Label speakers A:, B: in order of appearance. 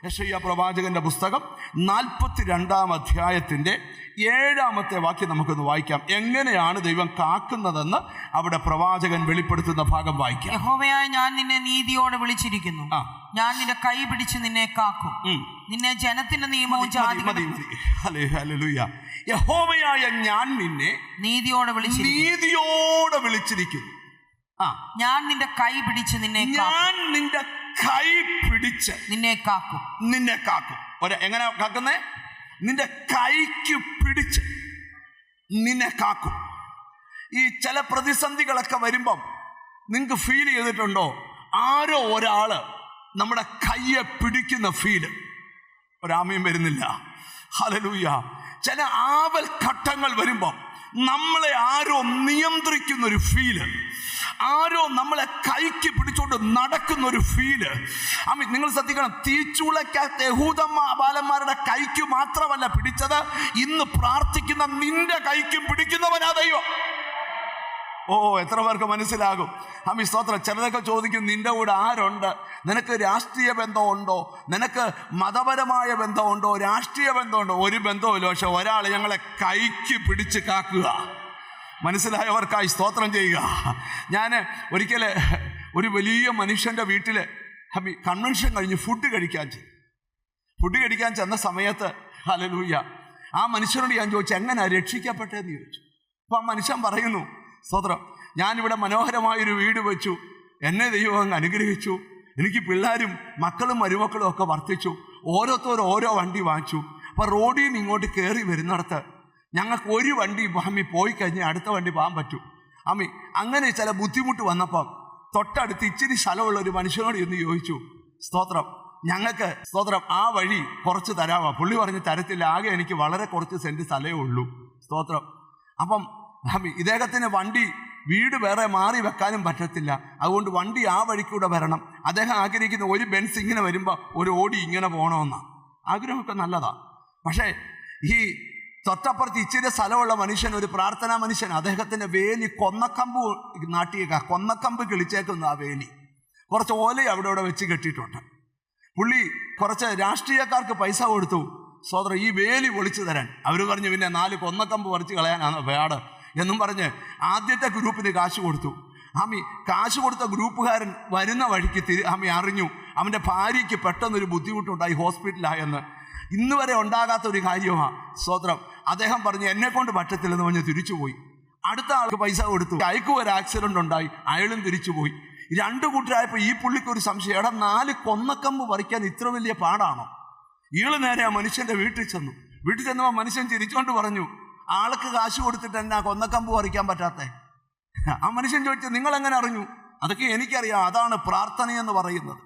A: യെശയ്യാ പ്രവാചകന്റെ പുസ്തകം 42-ാം അധ്യായത്തിൻ്റെ 7-ാമത്തെ വാക്യം നമുക്കൊന്ന് വായിക്കാം. എങ്ങനെയാണ് ദൈവം കാക്കുന്നതെന്ന് അവിടെ പ്രവാചകൻ വെളിപ്പെടുത്തുന്ന ഭാഗം വായിക്കാം.
B: യഹോവയായ ഞാൻ നിന്നെ നീതിയോടെ വിളിച്ചിരിക്കുന്നു, ഞാൻ നിന്റെ കൈ പിടിച്ച് നിന്നെ കാക്കും, നിന്നെ ജനത്തിന്റെ നിയമവും
A: യഹോവയായ ഞാൻ നിന്നെ
B: നീതിയോടെ
A: വിളിച്ചിരിക്കുന്നു.
B: ഞാൻ നിന്റെ കൈ പിടിച്ച് നിന്നെ കാക്കും.
A: എങ്ങനെ കാക്കുന്നേ? നിന്റെ കൈക്ക് പിടിച്ച് നിന്നെ കാക്കും. ഈ ചില പ്രതിസന്ധികളൊക്കെ വരുമ്പം നിങ്ങൾക്ക് ഫീൽ ചെയ്തിട്ടുണ്ടോ? ആരോ ഒരാള് നമ്മുടെ കയ്യെ പിടിക്കുന്ന ഫീല്. ഒരാമയും വരുന്നില്ല. ഹല്ലേലൂയ. ചില ആപൽ ഘട്ടങ്ങൾ വരുമ്പം നമ്മളെ ആരോ നിയന്ത്രിക്കുന്നൊരു ഫീല്, ആരോ നമ്മളെ കൈക്ക് പിടിച്ചോണ്ട് നടക്കുന്നൊരു ഫീല്. നിങ്ങൾ ശ്രദ്ധിക്കണം, തീച്ചൂളയ്ക്കകത്ത് യഹൂദ ബാലന്മാരുടെ കൈക്ക് മാത്രമല്ല പിടിച്ചത്, ഇന്ന് പ്രാർത്ഥിക്കുന്ന നിന്റെ കൈക്കും പിടിക്കുന്നവനാ ദൈവം. എത്ര പേർക്ക് മനസ്സിലാകും? സ്തോത്രം. ചിലതൊക്കെ ചോദിക്കും, നിന്റെ കൂടെ ആരുണ്ട്? നിനക്ക് രാഷ്ട്രീയ ബന്ധമുണ്ടോ? നിനക്ക് മതപരമായ ബന്ധമുണ്ടോ? രാഷ്ട്രീയ ബന്ധമുണ്ടോ? ഒരു ബന്ധവുമില്ല. പക്ഷെ ഒരാൾ ഞങ്ങളെ കൈക്ക് പിടിച്ച് കാക്കുക. മനസ്സിലായവർക്കായി സ്തോത്രം ചെയ്യുക. ഞാൻ ഒരിക്കൽ ഒരു വലിയ മനുഷ്യൻ്റെ വീട്ടിൽ കൺവെൻഷൻ കഴിഞ്ഞ് ഫുഡ് കഴിക്കാൻ ചെന്ന സമയത്ത് ഹല്ലേലൂയ, ആ മനുഷ്യനോട് ഞാൻ ചോദിച്ചു, എങ്ങനെയാണ് രക്ഷിക്കപ്പെട്ടതെന്ന് ചോദിച്ചു. അപ്പോൾ ആ മനുഷ്യൻ പറയുന്നു, സ്തോത്രം, ഞാനിവിടെ മനോഹരമായൊരു വീട് വെച്ചു, എന്നെ ദൈവം അങ്ങ് അനുഗ്രഹിച്ചു, എനിക്ക് പിള്ളേരും മക്കളും മരുമക്കളും ഒക്കെ വർദ്ധിച്ചു, ഓരോരുത്തരും ഓരോ വണ്ടി വാങ്ങിച്ചു. അപ്പോൾ റോഡിൽ നിന്ന് ഇങ്ങോട്ട് കയറി വരുന്നിടത്ത് ഞങ്ങൾക്ക് ഒരു വണ്ടി പോയി കഴിഞ്ഞാൽ അടുത്ത വണ്ടി പോകാൻ പറ്റും. അങ്ങനെ ചില ബുദ്ധിമുട്ട് വന്നപ്പം തൊട്ടടുത്ത് ഇച്ചിരി സ്ഥലമുള്ള ഒരു മനുഷ്യനോട് ഇന്ന് ചോദിച്ചു, സ്തോത്രം, ഞങ്ങൾക്ക് സ്തോത്രം ആ വഴി കുറച്ച് തരാമോ? പുള്ളി പറഞ്ഞ് തരത്തില്ല, ആകെ എനിക്ക് വളരെ കുറച്ച് സെൻറ്റ് സ്ഥലമേ ഉള്ളൂ. സ്തോത്രം. അപ്പം ഇദ്ദേഹത്തിന് വീട് വേറെ മാറി വെക്കാനും പറ്റത്തില്ല, അതുകൊണ്ട് വണ്ടി ആ വഴിക്കൂടെ വരണം. അദ്ദേഹം ആഗ്രഹിക്കുന്ന ഒരു ബെൻസ് ഇങ്ങനെ വരുമ്പോൾ ഒരു ഓടി ഇങ്ങനെ പോകണമെന്നാണ്. ആഗ്രഹമൊക്കെ നല്ലതാണ്. പക്ഷേ ഈ തൊട്ടപ്പുറത്ത് ഇച്ചിരി സ്ഥലമുള്ള മനുഷ്യൻ, ഒരു പ്രാർത്ഥനാ മനുഷ്യൻ, അദ്ദേഹത്തിൻ്റെ വേലി കൊന്നക്കമ്പ് കൊന്നക്കമ്പ് കിളിച്ചേക്കുന്ന ആ വേലി കുറച്ച് ഓല അവിടെ വെച്ച് കെട്ടിയിട്ടുണ്ട്. പുള്ളി കുറച്ച് രാഷ്ട്രീയക്കാർക്ക് പൈസ കൊടുത്തു, സോദരൻ ഈ വേലി പൊളിച്ചു തരാൻ. അവർ പറഞ്ഞു, പിന്നെ 4 കൊന്നക്കമ്പ് പറിച്ച് കളയാനാണ് വേട് എന്നും പറഞ്ഞ് ആദ്യത്തെ ഗ്രൂപ്പിന് കാശ് കൊടുത്തു. കാശ് കൊടുത്ത ഗ്രൂപ്പുകാരൻ വരുന്ന വഴിക്ക് അറിഞ്ഞു അവൻ്റെ ഭാര്യയ്ക്ക് പെട്ടെന്നൊരു ബുദ്ധിമുട്ടുണ്ടായി, ഹോസ്പിറ്റലായെന്ന്. ഇന്ന് വരെ ഉണ്ടാകാത്തൊരു കാര്യമാണ്. സ്തോത്രം. അദ്ദേഹം പറഞ്ഞു, എന്നെ കൊണ്ട് പറ്റത്തില്ലെന്ന് പറഞ്ഞ് തിരിച്ചുപോയി. അടുത്ത ആൾക്ക് പൈസ കൊടുത്തു, അയക്കും ഒരു ആക്സിഡൻ്റ് ഉണ്ടായി, അയാളും തിരിച്ചുപോയി. 2 കൂട്ടരായപ്പോൾ ഈ പുള്ളിക്കൊരു സംശയം, 4 കൊന്നക്കമ്പ് പറിക്കാൻ ഇത്ര വലിയ പാടാണോ? ഇയാള് നേരെ ആ മനുഷ്യൻ്റെ വീട്ടിൽ ചെന്നപ്പോൾ മനുഷ്യൻ ചിരിച്ചോണ്ട് പറഞ്ഞു, ആൾക്ക് കാശ് കൊടുത്തിട്ട് എന്നാ കൊന്നക്കമ്പ് പറിക്കാൻ പറ്റാത്തേ? ആ മനുഷ്യൻ ചോദിച്ചു, നിങ്ങൾ എങ്ങനെ അറിഞ്ഞു? അതൊക്കെ എനിക്കറിയാം, അതാണ് പ്രാർത്ഥനയെന്ന് പറയുന്നത്.